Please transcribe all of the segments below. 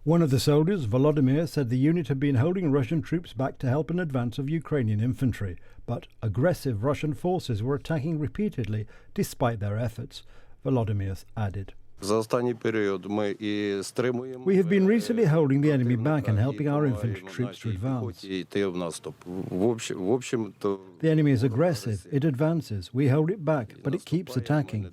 One of the soldiers, Volodymyr, said the unit had been holding Russian troops back to help an advance of Ukrainian infantry, but aggressive Russian forces were attacking repeatedly despite their efforts, Volodymyr added. We have been recently holding the enemy back and helping our infantry troops to advance. The enemy is aggressive, it advances, we hold it back, but it keeps attacking.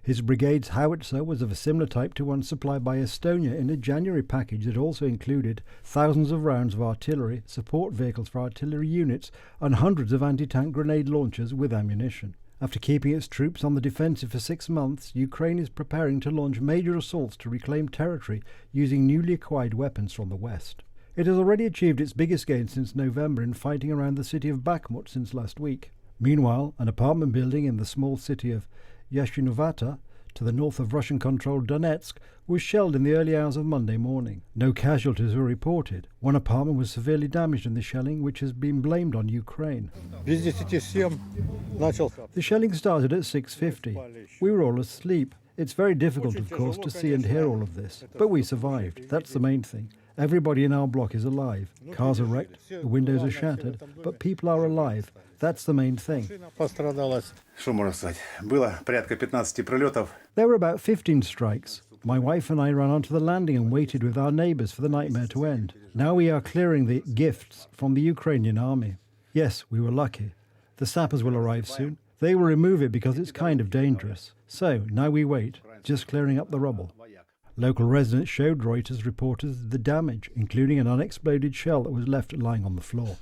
His brigade's howitzer was of a similar type to one supplied by Estonia in a January package that also included thousands of rounds of artillery, support vehicles for artillery units, and hundreds of anti-tank grenade launchers with ammunition. After keeping its troops on the defensive for 6 months, Ukraine is preparing to launch major assaults to reclaim territory using newly acquired weapons from the west. It has already achieved its biggest gain since November in fighting around the city of Bakhmut since last week. Meanwhile, an apartment building in the small city of Yasynuvata, to the north of Russian-controlled Donetsk, was shelled in the early hours of Monday morning. No casualties were reported. One apartment was severely damaged in the shelling, which has been blamed on Ukraine. The shelling started at 6:50. We were all asleep. It's very difficult, of course, to see and hear all of this, but we survived. That's the main thing. Everybody in our block is alive. Cars are wrecked, the windows are shattered, but people are alive. That's the main thing. There were about 15 strikes. My wife and I ran onto the landing and waited with our neighbours for the nightmare to end. Now we are clearing the gifts from the Ukrainian army. Yes, we were lucky. The sappers will arrive soon. They will remove it because it's kind of dangerous. So now we wait, just clearing up the rubble. Local residents showed Reuters reporters the damage, including an unexploded shell that was left lying on the floor.